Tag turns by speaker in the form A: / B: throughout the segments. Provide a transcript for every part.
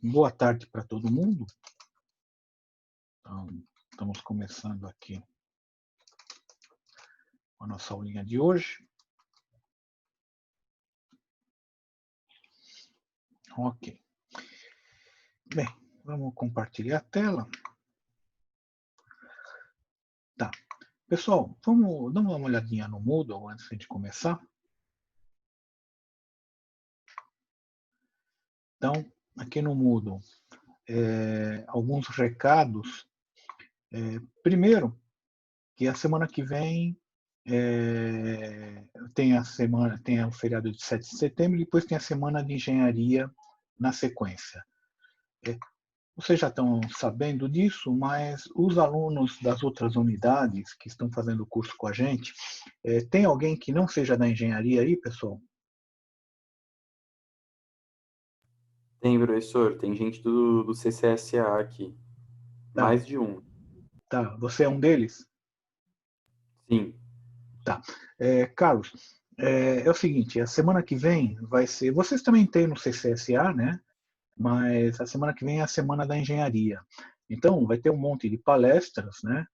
A: Boa tarde para todo mundo. Então, estamos começando aqui a nossa aulinha de hoje. Ok. Bem, vamos compartilhar a tela. Tá. Pessoal, vamos dar uma olhadinha no Moodle antes de começar. Então, aqui no Moodle, alguns recados. Primeiro, que a semana que vem tem o feriado de 7 de setembro e depois tem a semana de engenharia na sequência. Vocês já estão sabendo disso, mas os alunos das outras unidades que estão fazendo o curso com a gente, tem alguém que não seja da engenharia aí, pessoal?
B: Tem, professor. Tem gente do CCSA aqui.
A: Tá,
B: Mais de um.
A: tá. Você é um deles?
B: Sim.
A: Tá. Carlos, é o seguinte, a semana que vem vai ser... Vocês também têm no CCSA, né? Mas a semana que vem é a semana da engenharia. Então, vai ter um monte de palestras, né?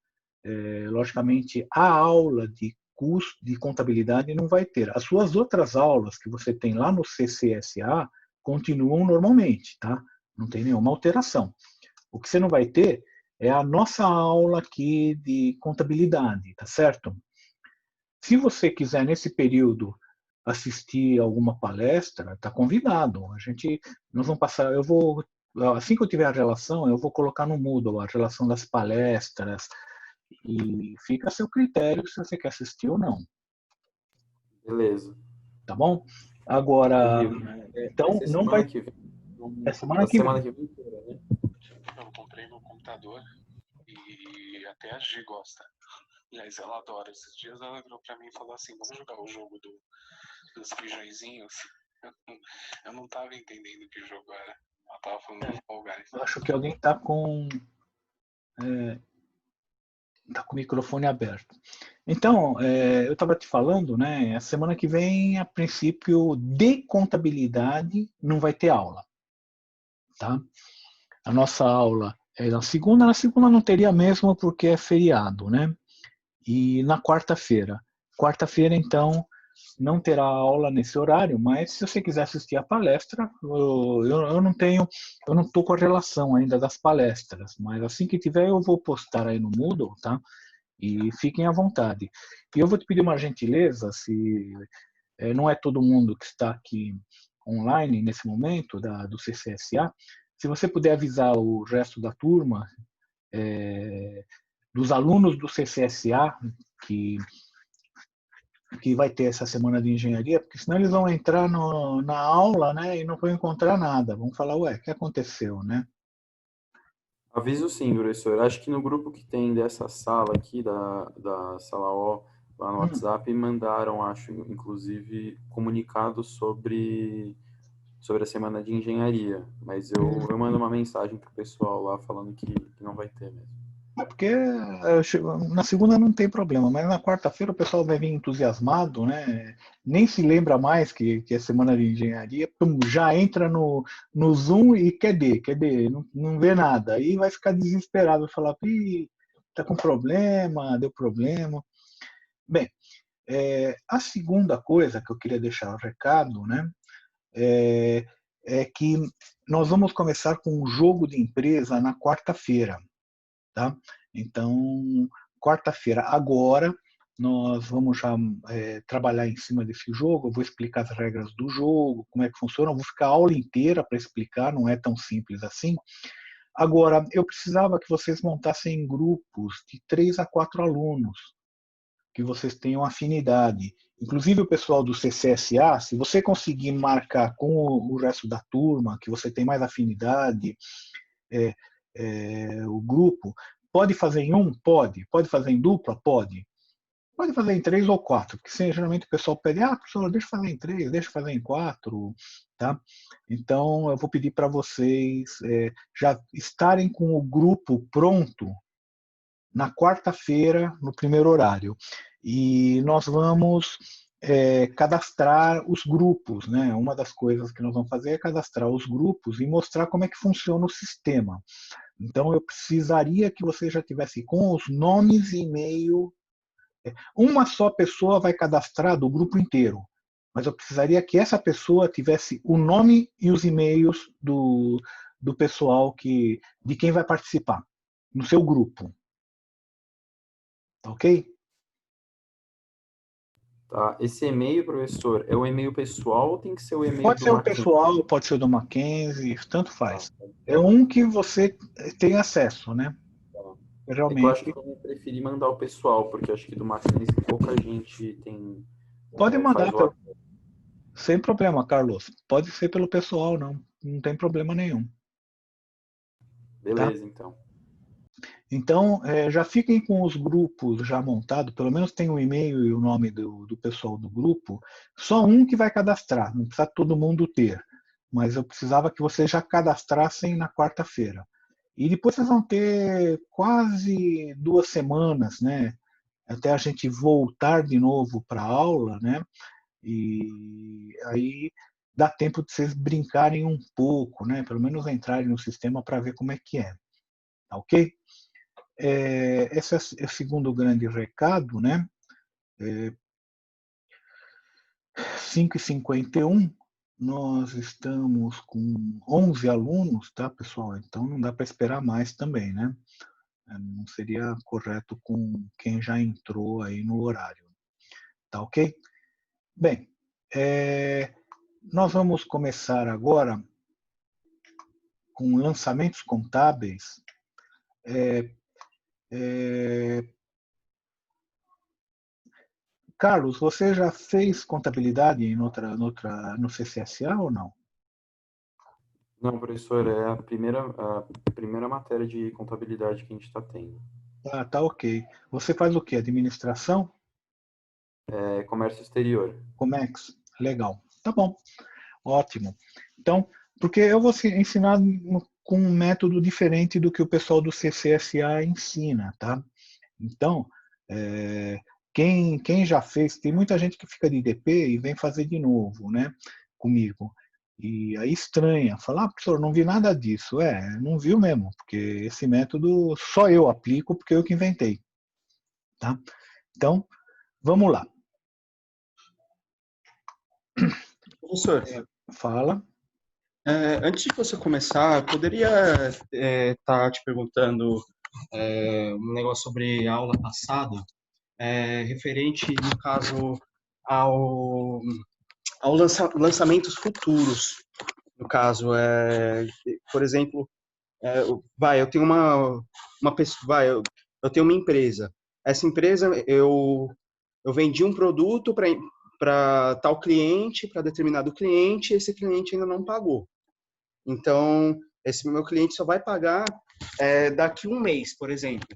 A: Logicamente, a aula de curso de contabilidade não vai ter. As suas outras aulas que você tem lá no CCSA continuam normalmente, tá? Não tem nenhuma alteração. O que você não vai ter é a nossa aula aqui de contabilidade, tá certo? Se você quiser, nesse período, assistir alguma palestra, está convidado. Nós vamos passar, assim que eu tiver a relação, eu vou colocar no Moodle a relação das palestras, e fica a seu critério se você quer assistir ou não,
B: Beleza.
A: tá bom? Agora,
B: Vai
A: então,
B: ser
A: não
B: semana
A: vai,
B: que vem.
A: é semana
B: A
A: que
B: semana
A: vem.
B: que vem inteira, né?
C: Eu comprei no computador e até a Gi gosta. Aliás, ela adora. Esses dias ela virou pra mim e falou assim: vamos jogar o jogo dos feijõezinhos. Eu não tava entendendo que jogo era. Ela tava falando do Fall Guys.
A: Eu acho que alguém está com o microfone aberto. Então, eu estava te falando, né? A semana que vem, a princípio, de contabilidade, não vai ter aula, tá? A nossa aula é na segunda não teria mesmo porque é feriado, né? E na quarta-feira. Quarta-feira, então, não terá aula nesse horário, mas se você quiser assistir a palestra, eu não estou com a relação ainda das palestras, mas assim que tiver eu vou postar aí no Moodle, tá? E fiquem à vontade. E eu vou te pedir uma gentileza, se não é todo mundo que está aqui online nesse momento do CCSA, se você puder avisar o resto da turma, dos alunos do CCSA, que, que vai ter essa semana de engenharia, porque senão eles vão entrar na aula, né, e não vão encontrar nada. Vão falar, ué, o que aconteceu, né?
B: Aviso sim, professor. Acho que no grupo que tem dessa sala aqui, da sala O, lá no WhatsApp, mandaram, acho, inclusive, comunicado sobre a semana de engenharia. Mas eu mando uma mensagem pro pessoal lá falando que não vai ter mesmo.
A: Porque na segunda não tem problema, mas na quarta-feira o pessoal vai vir entusiasmado, né? Nem se lembra mais que é semana de engenharia, já entra no Zoom e quer não vê nada. Aí vai ficar desesperado, falar, ih, tá com problema, deu problema. Bem, a segunda coisa que eu queria deixar o recado, né? É, é que nós vamos começar com um jogo de empresa na quarta-feira. Tá? Então, quarta-feira, agora, nós vamos já trabalhar em cima desse jogo. Eu vou explicar as regras do jogo, como é que funciona. Eu vou ficar a aula inteira para explicar, não é tão simples assim. Agora, eu precisava que vocês montassem grupos de 3 a 4 alunos, que vocês tenham afinidade. Inclusive o pessoal do CCSA, se você conseguir marcar com o resto da turma, que você tem mais afinidade, é, o grupo, pode fazer em um? Pode. Pode fazer em dupla? Pode. Pode fazer em 3 ou 4, porque geralmente o pessoal pede, professor, deixa eu fazer em 3, deixa eu fazer em 4, tá? Então, eu vou pedir para vocês já estarem com o grupo pronto na quarta-feira, no primeiro horário. E nós vamos cadastrar os grupos, né? Uma das coisas que nós vamos fazer é cadastrar os grupos e mostrar como é que funciona o sistema. Então, eu precisaria que você já tivesse com os nomes e e-mail. Uma só pessoa vai cadastrar do grupo inteiro, mas eu precisaria que essa pessoa tivesse o nome e os e-mails do pessoal de quem vai participar no seu grupo. Tá ok?
B: Tá. Esse e-mail, professor, é o e-mail pessoal ou tem que ser o e-mail
A: Pode
B: do
A: ser o
B: Mackenzie?
A: pessoal, pode ser o do Mackenzie, tanto
B: Tá,
A: faz.
B: tá.
A: É um que você tem acesso, né?
B: É que eu acho que
A: Realmente.
B: eu preferi mandar o pessoal, porque eu acho que do Mackenzie pouca gente tem,
A: Pode
B: faz
A: mandar
B: o acesso.
A: sem problema, Carlos. Pode ser pelo pessoal, não tem problema nenhum, tá?
B: Beleza, então.
A: Então, já fiquem com os grupos já montados, pelo menos tem o e-mail e o nome do pessoal do grupo. Só um que vai cadastrar, não precisa todo mundo ter. Mas eu precisava que vocês já cadastrassem na quarta-feira. E depois vocês vão ter quase 2 semanas, né? Até a gente voltar de novo para a aula, né? E aí dá tempo de vocês brincarem um pouco, né? Pelo menos entrarem no sistema para ver como é que é. Tá ok? Esse é o segundo grande recado, né? 5h51, nós estamos com 11 alunos, tá, pessoal? Então não dá para esperar mais também, né? Não seria correto com quem já entrou aí no horário. Tá ok? Bem, nós vamos começar agora com lançamentos contábeis. Carlos, você já fez contabilidade no CCSA ou não?
B: Não, professor, é a primeira matéria de contabilidade que a gente está tendo.
A: Tá ok. Você faz o quê? Administração?
B: É comércio exterior.
A: Comex? Legal. Tá bom. Ótimo. Então, porque eu vou ensinar com um método diferente do que o pessoal do CCSA ensina, tá? Então, quem já fez, tem muita gente que fica de DP e vem fazer de novo, né? Comigo. E aí estranha, fala, professor, não vi nada disso. Não viu mesmo, porque esse método só eu aplico porque eu que inventei, tá? Então, vamos lá.
D: Professor,
A: Fala.
D: antes de você começar, eu poderia estar te perguntando um negócio sobre a aula passada, referente, no caso, ao, lançamentos futuros. No caso, por exemplo, eu tenho uma pessoa, eu tenho uma empresa. Essa empresa, eu vendi um produto para tal cliente, para determinado cliente, e esse cliente ainda não pagou. Então, esse meu cliente só vai pagar daqui um mês, por exemplo.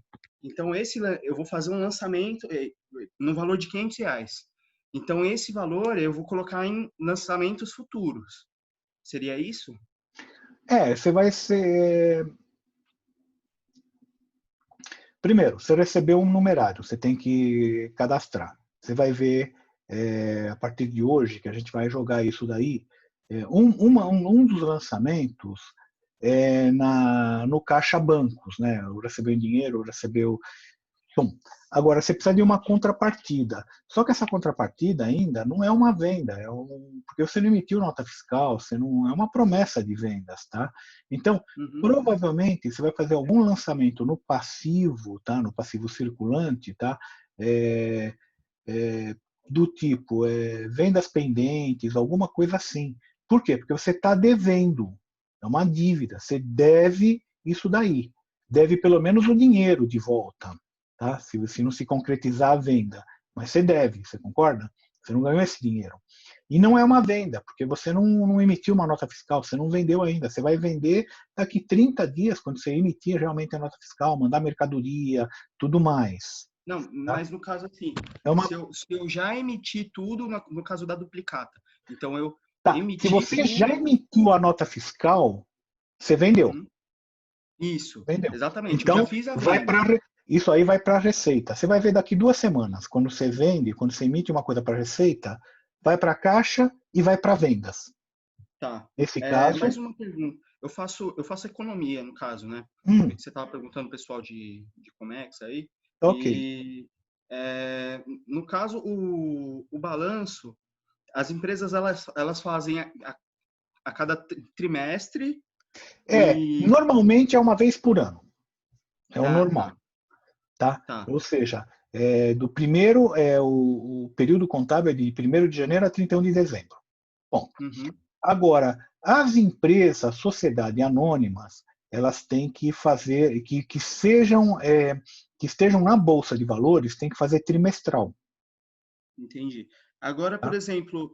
D: Então, eu vou fazer um lançamento no valor de R$500. Então, esse valor eu vou colocar em lançamentos futuros. Seria isso?
A: Você vai ser. Primeiro, você recebeu um numerário, você tem que cadastrar. Você vai ver, a partir de hoje, que a gente vai jogar isso daí, um dos lançamentos no Caixa Bancos, né? Recebeu em dinheiro, recebeu. Bom, agora você precisa de uma contrapartida. Só que essa contrapartida ainda não é uma venda, porque você não emitiu nota fiscal, você não é uma promessa de vendas, tá? Então, provavelmente você vai fazer algum lançamento no passivo, tá? No passivo circulante, tá? Do tipo vendas pendentes, alguma coisa assim. Por quê? Porque você está devendo. É uma dívida. Você deve isso daí. Deve pelo menos o dinheiro de volta, tá? Se não se concretizar a venda. Mas você deve, você concorda? Você não ganhou esse dinheiro. E não é uma venda, porque você não emitiu uma nota fiscal, você não vendeu ainda. Você vai vender daqui 30 dias, quando você emitir realmente a nota fiscal, mandar mercadoria, tudo mais.
D: Não,
A: Tá?
D: mas no caso assim,
A: É uma...
D: se eu já emiti tudo no caso da duplicata, então eu emiti
A: Se você
D: tudo...
A: já emitiu a nota fiscal, você vendeu.
D: Isso,
A: Vendeu.
D: exatamente. Eu já
A: Então,
D: fiz a
A: vai
D: venda.
A: para Isso aí vai para a Receita. Você vai ver daqui 2 semanas, quando você vende, quando você emite uma coisa para a Receita, vai para a Caixa e vai para vendas.
D: Tá.
A: Nesse caso,
D: Mais uma pergunta. Eu faço economia, no caso, né?
A: hum,
D: Você estava perguntando o pessoal de Comex aí.
A: ok.
D: E, no caso, o balanço, as empresas elas fazem a cada trimestre e...
A: Normalmente é uma vez por ano. É o
D: Ah,
A: normal,
D: tá,
A: tá?
D: tá.
A: Ou seja, do primeiro, o período contábil é de 1º de janeiro a 31 de dezembro. Bom,
D: Uhum,
A: agora, as empresas, sociedades anônimas, elas têm que fazer, que estejam na Bolsa de Valores, têm que fazer trimestral.
D: entendi. Agora, por
A: Tá?
D: exemplo,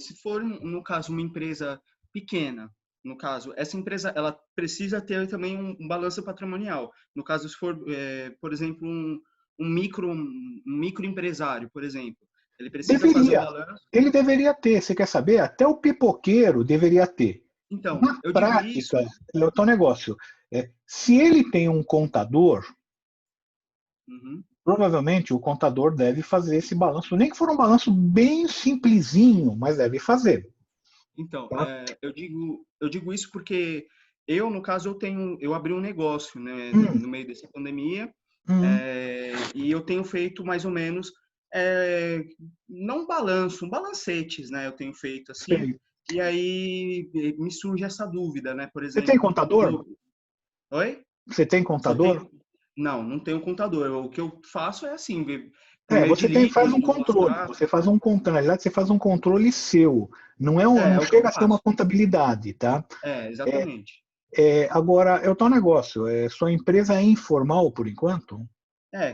D: se for, no caso, uma empresa pequena, no caso, essa empresa ela precisa ter também um balanço patrimonial. No caso, se for, por exemplo, um microempresário, por exemplo, ele precisa fazer o
A: Deveria.
D: balanço.
A: Ele deveria ter, você quer saber? Até o pipoqueiro deveria ter.
D: Então,
A: Na
D: eu digo
A: prática,
D: isso.
A: é o tal negócio. Se ele tem um contador,
D: Uhum.
A: provavelmente o contador deve fazer esse balanço, nem que for um balanço bem simplesinho, mas deve fazer.
D: Então,
A: Tá?
D: eu digo isso porque no caso, eu abri um negócio, né,
A: Hum,
D: no meio dessa pandemia,
A: hum,
D: e eu tenho feito mais ou menos, é, não um balanço, um balancetes, né, eu tenho feito assim,
A: sei.
D: e aí me surge essa dúvida, né, por
A: Você tem
D: exemplo,
A: contador?
D: oi?
A: Você tem
D: Se eu
A: contador?
D: tenho, não, não tenho contador, o que eu faço é assim, ver por meio de
A: Faz
D: livros,
A: um
D: do
A: controle.
D: WhatsApp,
A: Você faz um controle. Na realidade, você faz um controle seu. Não
D: é o que eu
A: chega a ser uma
D: faço,
A: contabilidade, tá?
D: exatamente.
A: Agora, é o tal negócio. Sua empresa é informal por enquanto?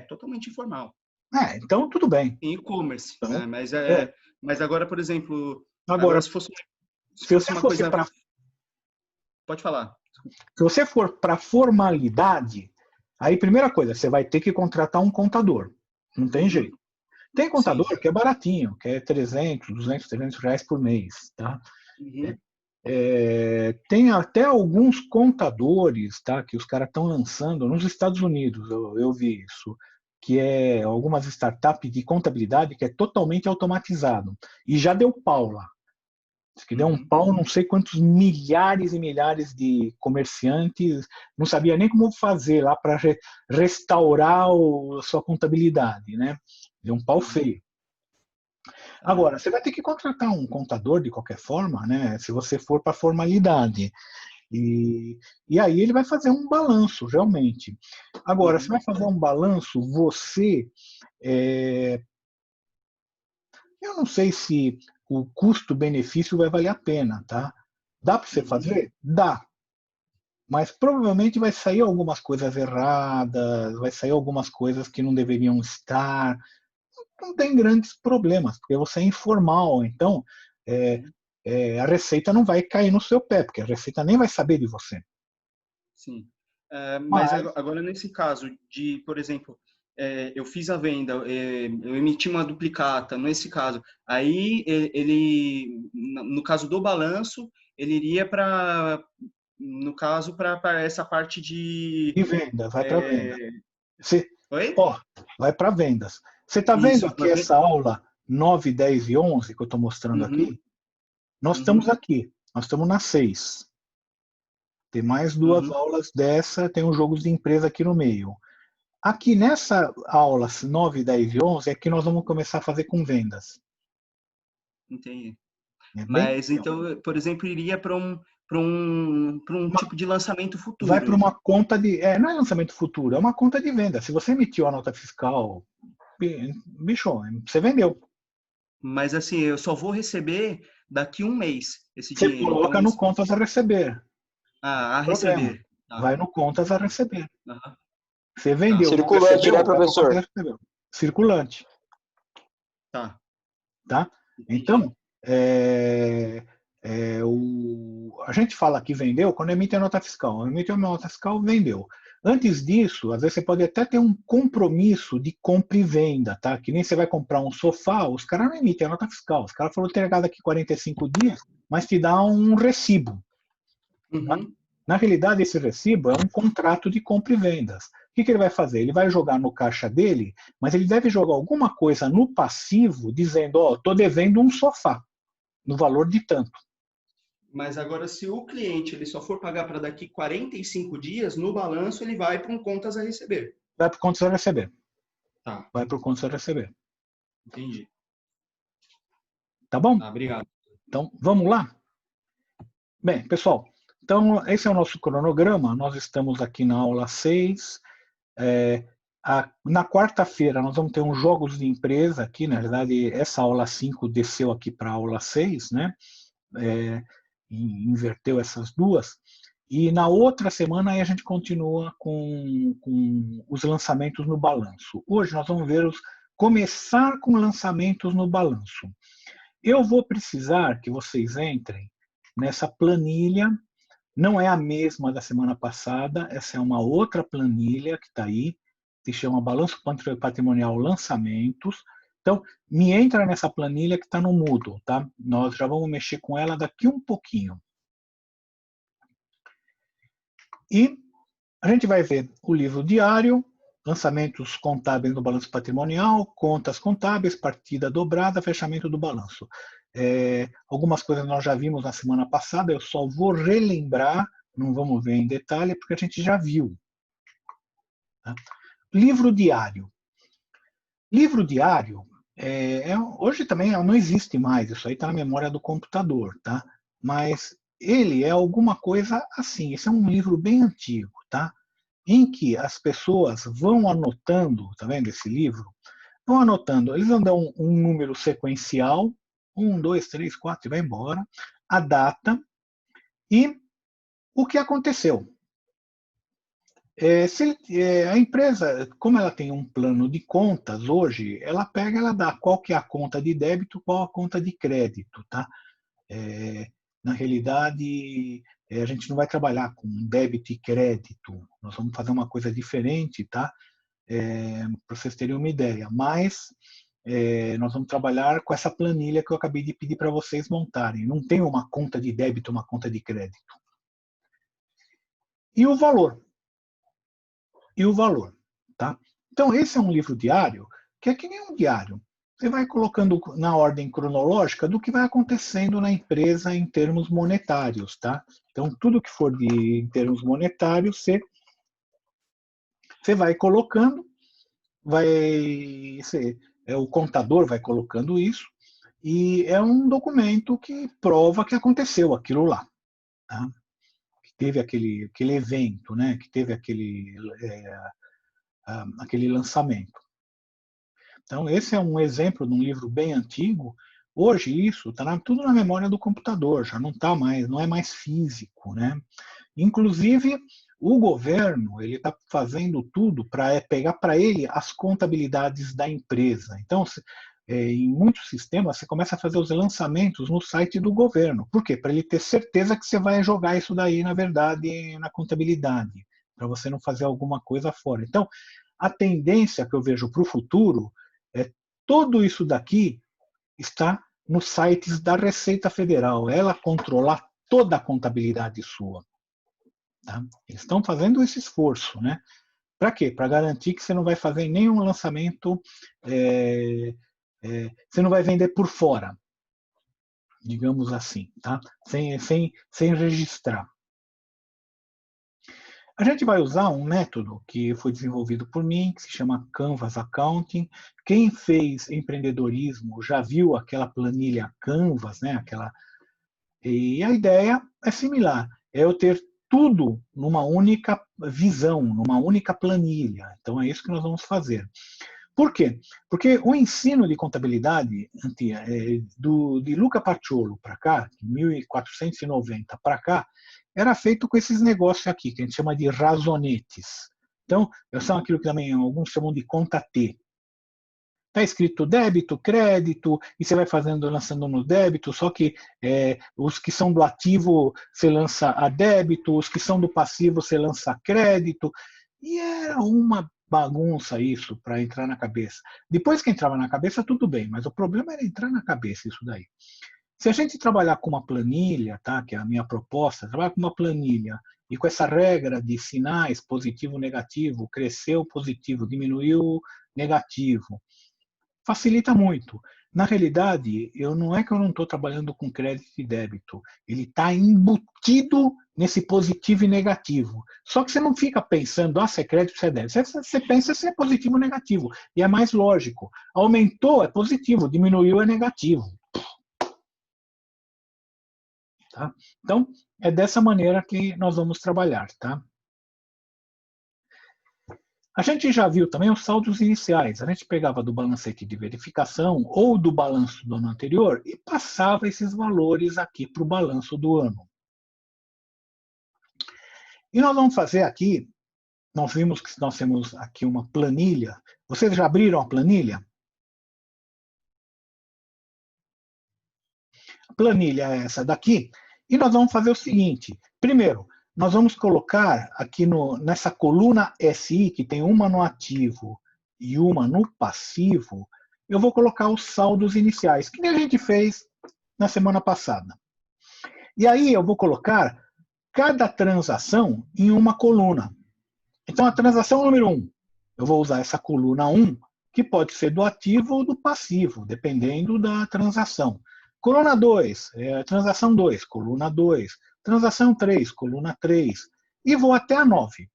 D: Totalmente informal.
A: Então tudo bem.
D: Em e-commerce,
A: Então,
D: né? Mas,
A: é.
D: mas agora, por exemplo, agora
A: Agora,
D: se
A: se
D: fosse
A: você
D: uma
A: fosse
D: coisa,
A: para
D: pode falar.
A: se você for para formalidade, aí primeira coisa, você vai ter que contratar um contador. Não tem
D: Uhum,
A: jeito. Tem
D: sim.
A: contador que é baratinho, que é 300, 200, 300 reais por mês, tá?
D: Uhum,
A: Tem até alguns contadores, tá, que os caras estão lançando nos Estados Unidos, eu vi isso, que é algumas startups de contabilidade que é totalmente automatizado. E já deu pau lá. Diz que deu um
D: uhum.
A: pau, não sei quantos milhares e milhares de comerciantes, não sabia nem como fazer lá para restaurar a sua contabilidade, né? Deu um pau
D: Uhum.
A: feio.
D: É,
A: Agora, você vai ter que contratar um contador de qualquer forma, né? Se você for para formalidade. E, e aí ele vai fazer um balanço, realmente. Agora, você
D: uhum,
A: vai fazer um balanço, é, eu não sei se o custo-benefício vai valer a pena, tá? Dá para você
D: uhum.
A: fazer? Dá. Mas provavelmente vai sair algumas coisas erradas, vai sair algumas coisas que não deveriam estar. Não tem grandes problemas, porque você é informal, então é,
D: Uhum.
A: a receita não vai cair no seu pé, porque a receita nem vai saber de você.
D: Sim. Mas
A: Mas,
D: agora, nesse caso de, por exemplo, eu fiz a venda, eu emiti uma duplicata, nesse caso, aí ele, no caso do balanço, ele iria para, no caso, para essa parte de...
A: de venda, vai para venda.
D: é,
A: Você,
D: Oi?
A: ó, vai para vendas. Você está vendo
D: Isso.
A: aqui essa aula 9, 10 e 11 que eu estou mostrando
D: Uhum,
A: aqui? Nós estamos
D: uhum,
A: aqui, nós estamos na 6. Tem mais 2
D: uhum,
A: aulas dessa, tem os jogos de empresa aqui no meio. Aqui nessa aulas 9, 10 e 11 é que nós vamos começar a fazer com vendas.
D: entendi.
A: É bem
D: Mas então, por exemplo, iria para um
A: uma,
D: tipo de lançamento
A: vai para
D: futuro.
A: uma conta de, não é lançamento futuro, é uma conta de venda. Se você emitiu a nota fiscal, bicho, você vendeu.
D: Mas assim, eu só vou receber daqui um mês esse
A: Você
D: dinheiro. Então,
A: coloca no contas a receber.
D: a
A: Problema.
D: receber. Tá.
A: Vai no contas a receber.
D: Aham,
A: Você
D: tá.
A: vendeu, não
E: Circulante, né,
A: recebeu, vai para conta a
E: professor?
A: recebeu. Circulante,
D: Tá.
A: tá?
D: Entendi.
A: Então, a gente fala que vendeu quando emite a nota fiscal. Emite a nota fiscal, vendeu. Antes disso, às vezes você pode até ter um compromisso de compra e venda, tá? Que nem você vai comprar um sofá, os caras não emitem a nota fiscal. Os caras foram entregar daqui 45 dias, mas te dá um recibo. Tá?
D: Uhum,
A: Na realidade, esse recibo é um contrato de compra e vendas. que ele vai fazer? Ele vai jogar no caixa dele, mas ele deve jogar alguma coisa no passivo, dizendo, ó, estou devendo um sofá, no valor de tanto.
D: Mas agora, se o cliente ele só for pagar para daqui 45 dias, no balanço ele vai para um contas a receber.
A: Vai para o contas a receber.
D: Tá.
A: Vai para o contas a receber.
D: Entendi.
A: Tá bom?
D: Tá, obrigado.
A: Então, vamos lá? Bem, pessoal, então esse é o nosso cronograma. Nós estamos aqui na aula 6. Na quarta-feira nós vamos ter uns jogos de empresa aqui. Na verdade, essa aula 5 desceu aqui para a aula 6, né? Inverteu essas duas. E na outra semana aí a gente continua com os lançamentos no balanço. Hoje nós vamos começar com lançamentos no balanço. Eu vou precisar que vocês entrem nessa planilha. Não é a mesma da semana passada, essa é uma outra planilha que está aí, se chama Balanço Patrimonial Lançamentos. Então, me entra nessa planilha que está no Moodle, tá? Nós já vamos mexer com ela daqui um pouquinho. E a gente vai ver o livro diário, lançamentos contábeis no balanço patrimonial, contas contábeis, partida dobrada, fechamento do balanço. Algumas coisas nós já vimos na semana passada, eu só vou relembrar, não vamos ver em detalhe, porque a gente já viu. Tá? Livro diário. Livro diário, hoje também não existe mais, isso aí está na memória do computador, tá? Mas ele é alguma coisa assim, esse é um livro bem antigo, tá? Em que as pessoas vão anotando, tá vendo esse livro? Vão anotando, eles vão dar um número sequencial, 1, 2, 3, 4 e vai embora, a data e o que aconteceu. A empresa, como ela tem um plano de contas hoje, ela dá qual que é a conta de débito, qual a conta de crédito, tá? Na realidade, a gente não vai trabalhar com débito e crédito, nós vamos fazer uma coisa diferente, tá? Para vocês terem uma ideia, mas nós vamos trabalhar com essa planilha que eu acabei de pedir para vocês montarem. Não tem uma conta de débito, uma conta de crédito. E o valor. Tá? Então, esse é um livro diário, que é que nem um diário. Você vai colocando na ordem cronológica do que vai acontecendo na empresa em termos monetários. Tá? Então, tudo que for em termos monetários, você vai colocando, o contador vai colocando isso, e é um documento que prova que aconteceu aquilo lá. Tá? Que teve aquele evento, né? Que teve aquele lançamento. Então, esse é um exemplo de um livro bem antigo. Hoje, isso está tudo na memória do computador, já não está mais, não é mais físico, né? Inclusive, o governo ele está fazendo tudo para pegar para ele as contabilidades da empresa. Então, em muitos sistemas, você começa a fazer os lançamentos no site do governo. Por quê? Para ele ter certeza que você vai jogar isso daí, na verdade, na contabilidade, para você não fazer alguma coisa fora. Então, a tendência que eu vejo para o futuro é tudo isso daqui está nos sites da Receita Federal. Ela controlar toda a contabilidade sua. Tá? Eles estão fazendo esse esforço, né? Para quê? Para garantir que você não vai fazer nenhum lançamento, você não vai vender por fora, digamos assim, tá? Sem registrar. A gente vai usar um método que foi desenvolvido por mim, que se chama Canvas Accounting. Quem fez empreendedorismo já viu aquela planilha Canvas, né? E a ideia é similar, é eu ter tudo numa única visão, numa única planilha. Então é isso que nós vamos fazer. Por quê? Porque o ensino de contabilidade de Luca Paciolo para cá, de 1490 para cá, era feito com esses negócios aqui, que a gente chama de razonetes. Então, são aquilo que também alguns chamam de conta T. Está escrito débito, crédito, e você vai lançando no débito, só que os que são do ativo você lança a débito, os que são do passivo você lança a crédito, e era uma bagunça isso para entrar na cabeça. Depois que entrava na cabeça, tudo bem, mas o problema era entrar na cabeça isso daí. Se a gente trabalhar com uma planilha, tá, que é a minha proposta, trabalhar com uma planilha e com essa regra de sinais positivo, negativo, cresceu positivo, diminuiu negativo, facilita muito. Na realidade, não é que eu não estou trabalhando com crédito e débito, ele está embutido nesse positivo e negativo. Só que você não fica pensando, se é crédito, se é débito. Você pensa se é positivo ou negativo. E é mais lógico. Aumentou é positivo, diminuiu é negativo. Tá? Então, é dessa maneira que nós vamos trabalhar. Tá? A gente já viu também os saldos iniciais. A gente pegava do balancete de verificação ou do balanço do ano anterior e passava esses valores aqui para o balanço do ano. E nós vamos fazer aqui, nós vimos que nós temos aqui uma planilha. Vocês já abriram a planilha? A planilha é essa daqui. E nós vamos fazer o seguinte. Primeiro, nós vamos colocar aqui nessa coluna SI, que tem uma no ativo e uma no passivo, eu vou colocar os saldos iniciais, que nem a gente fez na semana passada. E aí eu vou colocar cada transação em uma coluna. Então, a transação número 1, eu vou usar essa coluna 1, que pode ser do ativo ou do passivo, dependendo da transação. Coluna 2, transação 2, coluna 2. Transação 3, coluna 3. E vou até a 9.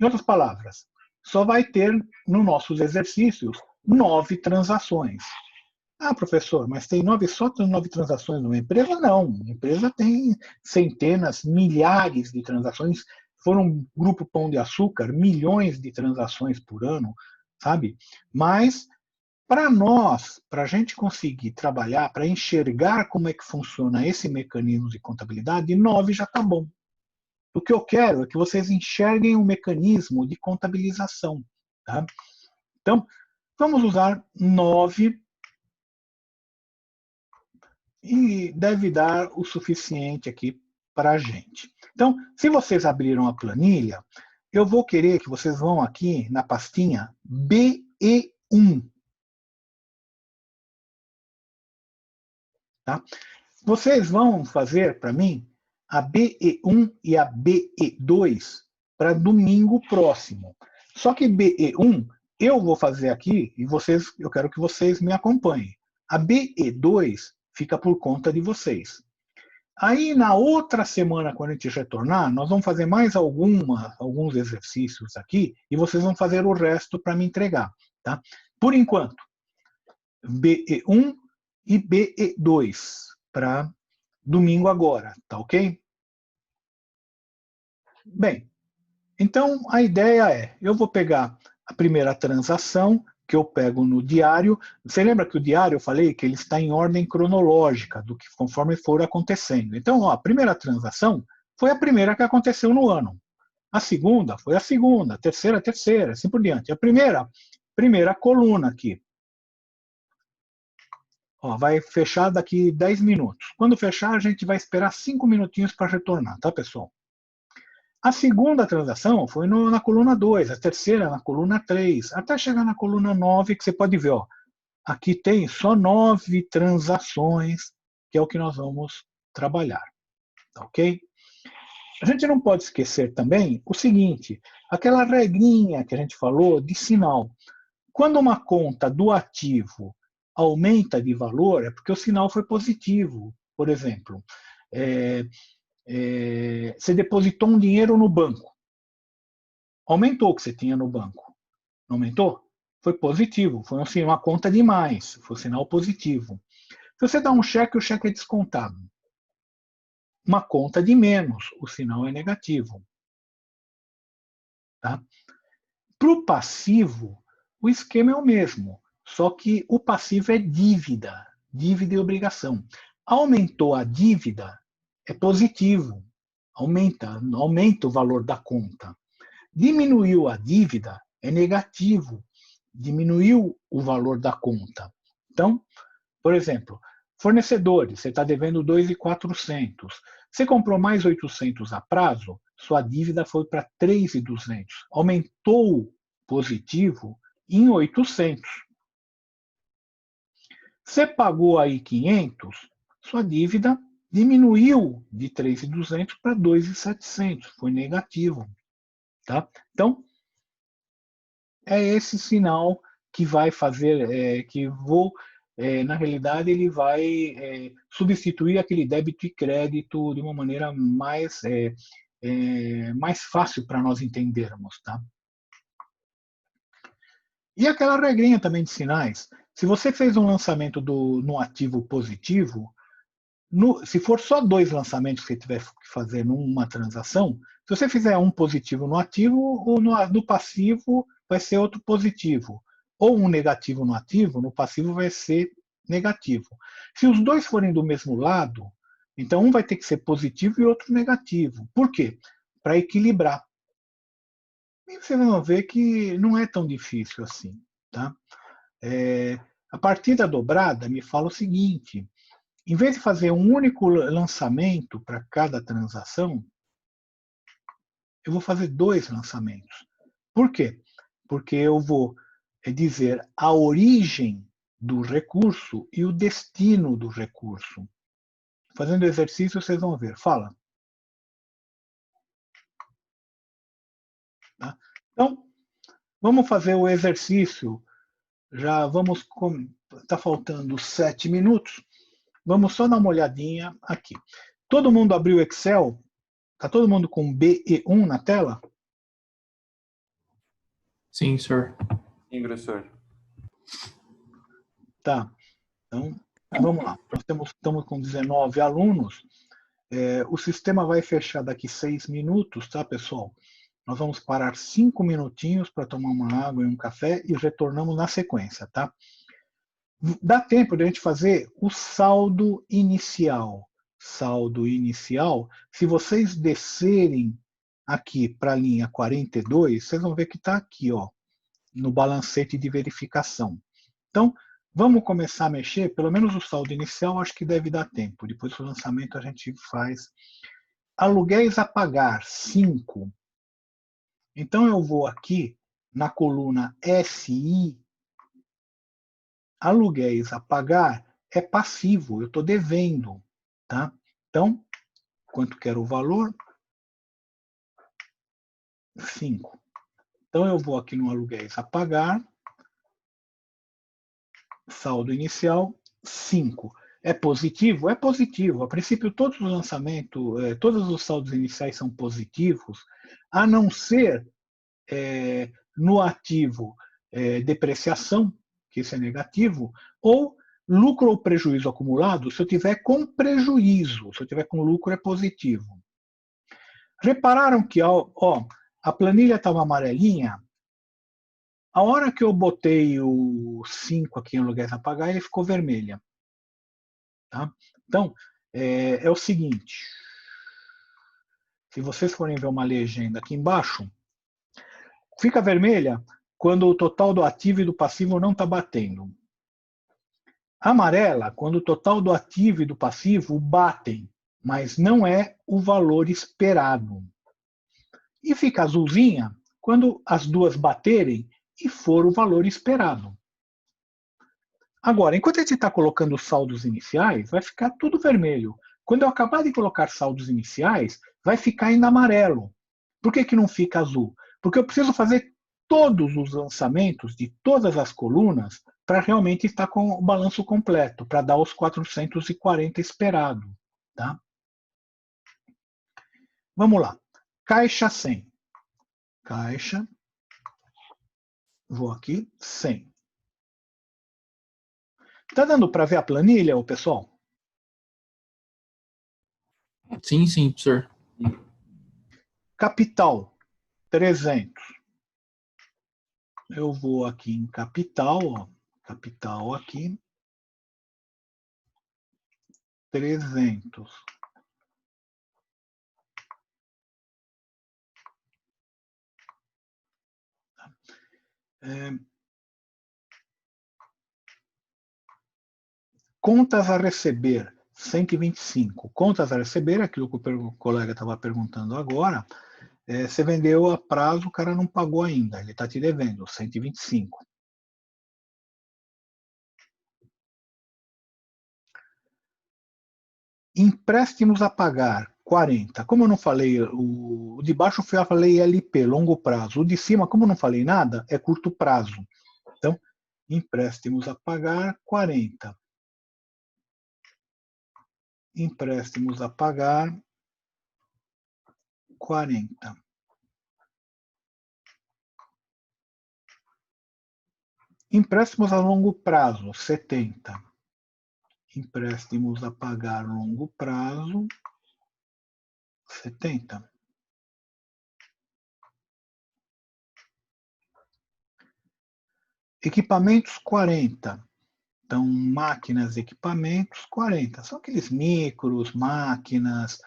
A: Em outras palavras, só vai ter, nos nossos exercícios, 9 transações. Professor, mas tem só 9 transações numa empresa? Não. Uma empresa tem centenas, milhares de transações. Foram um grupo Pão de Açúcar, milhões de transações por ano, sabe? Mas, para nós, para a gente conseguir trabalhar, para enxergar como é que funciona esse mecanismo de contabilidade, 9 já está bom. O que eu quero é que vocês enxerguem o mecanismo de contabilização. Tá? Então, vamos usar 9 e deve dar o suficiente aqui para a gente. Então, se vocês abriram a planilha, eu vou querer que vocês vão aqui na pastinha BE1. Tá? Vocês vão fazer para mim a BE1 e a BE2 para domingo próximo. Só que BE1 eu vou fazer aqui e eu quero que vocês me acompanhem. A BE2 fica por conta de vocês. Aí, na outra semana, quando a gente retornar, nós vamos fazer mais alguns exercícios aqui e vocês vão fazer o resto para me entregar. Tá? Por enquanto, BE1 e BE2 para domingo agora, tá ok? Bem, então a ideia é, eu vou pegar a primeira transação, que eu pego no diário. Você lembra que o diário eu falei que ele está em ordem cronológica, do que conforme for acontecendo. Então, a primeira transação foi a primeira que aconteceu no ano. A segunda foi a segunda, a terceira, assim por diante. A primeira coluna aqui. Vai fechar daqui 10 minutos. Quando fechar, a gente vai esperar 5 minutinhos para retornar, tá, pessoal? A segunda transação foi na coluna 2, a terceira na coluna 3, até chegar na coluna 9, que você pode ver, aqui tem só 9 transações, que é o que nós vamos trabalhar. Tá ok? A gente não pode esquecer também o seguinte, aquela regrinha que a gente falou de sinal. Quando uma conta do ativo aumenta de valor, é porque o sinal foi positivo. Por exemplo, você depositou um dinheiro no banco. Aumentou o que você tinha no banco. Não aumentou? Foi positivo. Foi uma conta de mais. Foi um sinal positivo. Se você dá um cheque, o cheque é descontado. Uma conta de menos, o sinal é negativo. Tá? Para o passivo, o esquema é o mesmo. Só que o passivo é dívida. Dívida e obrigação. Aumentou a dívida, é positivo. Aumenta o valor da conta. Diminuiu a dívida, é negativo. Diminuiu o valor da conta. Então, por exemplo, fornecedores, você está devendo 2.400. Você comprou mais 800 a prazo, sua dívida foi para 3.200. Aumentou positivo em 800. Você pagou aí 500, sua dívida diminuiu de 3.200 para 2.700, foi negativo. Tá? Então, é esse sinal que vai fazer, na realidade, ele vai substituir aquele débito e crédito de uma maneira mais fácil para nós entendermos. Tá? E aquela regrinha também de sinais. Se você fez um lançamento no ativo positivo, se for só 2 lançamentos que você tiver que fazer numa transação, se você fizer um positivo no ativo, ou no passivo vai ser outro positivo. Ou um negativo no ativo, no passivo vai ser negativo. Se os dois forem do mesmo lado, então um vai ter que ser positivo e outro negativo. Por quê? Para equilibrar. E vocês vão ver que não é tão difícil assim. Tá? A partida dobrada me fala o seguinte: em vez de fazer um único lançamento para cada transação, eu vou fazer 2 lançamentos. Por quê? Porque eu vou dizer a origem do recurso e o destino do recurso. Fazendo o exercício, vocês vão ver. Fala. Tá? Então, vamos fazer o exercício. Já vamos. Está faltando 7 minutos. Vamos só dar uma olhadinha aqui. Todo mundo abriu o Excel? Está todo mundo com BE1 na tela?
E: Sim, senhor.
B: Sim, professor.
A: Tá. Então, vamos lá. Nós estamos com 19 alunos. O sistema vai fechar daqui 6 minutos, tá, pessoal? Nós vamos parar 5 minutinhos para tomar uma água e um café e retornamos na sequência, tá? Dá tempo de a gente fazer o saldo inicial. Saldo inicial, se vocês descerem aqui para a linha 42, vocês vão ver que está aqui, ó, no balancete de verificação. Então, vamos começar a mexer, pelo menos o saldo inicial acho que deve dar tempo. Depois do lançamento a gente faz. Aluguéis a pagar, 5. Então eu vou aqui na coluna SI, aluguéis a pagar é passivo, eu estou devendo. Tá? Então, quanto que era o valor? 5. Então eu vou aqui no aluguéis a pagar, saldo inicial, 5. É positivo? É positivo. A princípio, todos os lançamentos, todos os saldos iniciais são positivos, a não ser no ativo depreciação, que isso é negativo, ou lucro ou prejuízo acumulado, se eu tiver com prejuízo, se eu tiver com lucro é positivo. Repararam que a planilha estava amarelinha? A hora que eu botei o 5 aqui em aluguéis a pagar, ele ficou vermelha. Tá? Então, é o seguinte. Se vocês forem ver uma legenda aqui embaixo, fica vermelha quando o total do ativo e do passivo não está batendo. Amarela, quando o total do ativo e do passivo batem, mas não é o valor esperado. E fica azulzinha quando as duas baterem e for o valor esperado. Agora, enquanto a gente está colocando os saldos iniciais, vai ficar tudo vermelho. Quando eu acabar de colocar saldos iniciais, vai ficar ainda amarelo. Por que não fica azul? Porque eu preciso fazer todos os lançamentos de todas as colunas para realmente estar com o balanço completo, para dar os 440 esperado. Tá? Vamos lá. Caixa 100. Caixa. Vou aqui, 100. Está dando para ver a planilha, pessoal?
E: Sim, sim, senhor.
A: Capital, 300. Eu vou aqui em capital, ó, capital aqui, 300. Contas a receber, 125. Contas a receber, aquilo que o colega estava perguntando agora, você vendeu a prazo, o cara não pagou ainda, ele está te devendo, 125. Empréstimos a pagar, 40. Como eu não falei, o de baixo eu falei LP, longo prazo. O de cima, como eu não falei nada, é curto prazo. Então, empréstimos a pagar, 40. Empréstimos a pagar, 40. Empréstimos a longo prazo, 70. Empréstimos a pagar longo prazo, 70. Equipamentos, 40. Então, máquinas e equipamentos, 40. São aqueles micros, máquinas,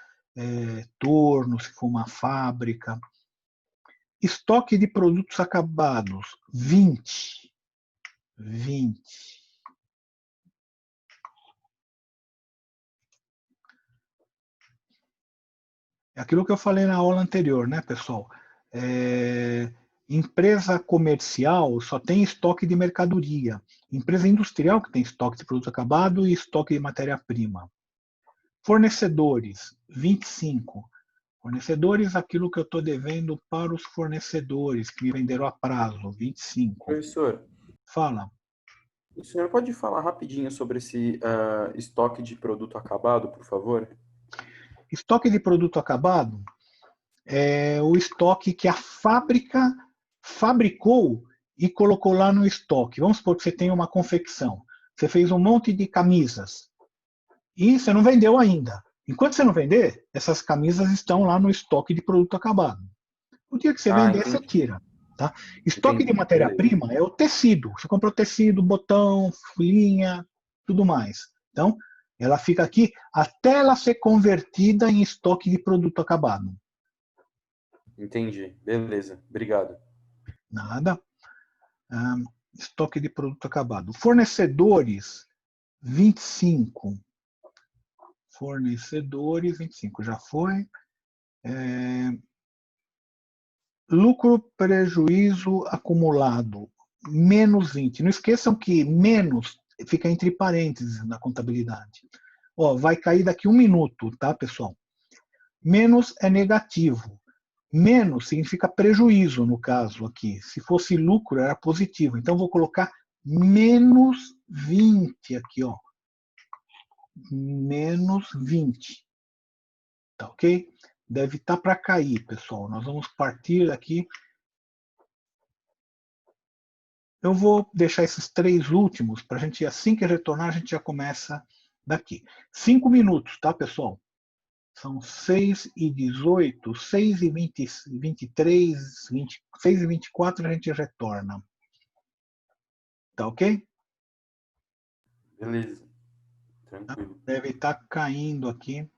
A: torno, se for uma fábrica. Estoque de produtos acabados, 20. 20. É aquilo que eu falei na aula anterior, né, pessoal? Empresa comercial só tem estoque de mercadoria. Empresa industrial que tem estoque de produto acabado e estoque de matéria-prima. Fornecedores, 25. Fornecedores, aquilo que eu estou devendo para os fornecedores que me venderam a prazo, 25.
B: Professor,
A: Fala.
B: o senhor pode falar rapidinho sobre esse estoque de produto acabado, por favor?
A: Estoque de produto acabado é o estoque que a fábrica fabricou e colocou lá no estoque. Vamos supor que você tem uma confecção. Você fez um monte de camisas e você não vendeu ainda. Enquanto você não vender, essas camisas estão lá no estoque de produto acabado. O dia que você vender, você
B: Entendi.
A: tira. Tá? Estoque de
B: Entendi.
A: matéria-prima é o tecido. Você comprou tecido, botão, linha, tudo mais. Então, ela fica aqui até ela ser convertida em estoque de produto acabado.
B: Entendi. Beleza. Obrigado.
A: Nada. Estoque de produto acabado. Fornecedores, 25. Fornecedores, 25. Já foi. Lucro, prejuízo acumulado, menos 20. Não esqueçam que menos fica entre parênteses na contabilidade. Ó, vai cair daqui 1 minuto, tá, pessoal? Menos é negativo. Menos significa prejuízo, no caso aqui. Se fosse lucro, era positivo. Então, vou colocar menos 20 aqui, ó. Menos 20. Tá ok? Deve estar para cair, pessoal. Nós vamos partir aqui. Eu vou deixar esses 3 últimos para a gente, assim que retornar, a gente já começa daqui. 5 minutos, tá, pessoal? São 6h18, 6h23, 6h24 a gente retorna. Tá ok?
B: Beleza. Tranquilo.
A: Deve estar caindo aqui.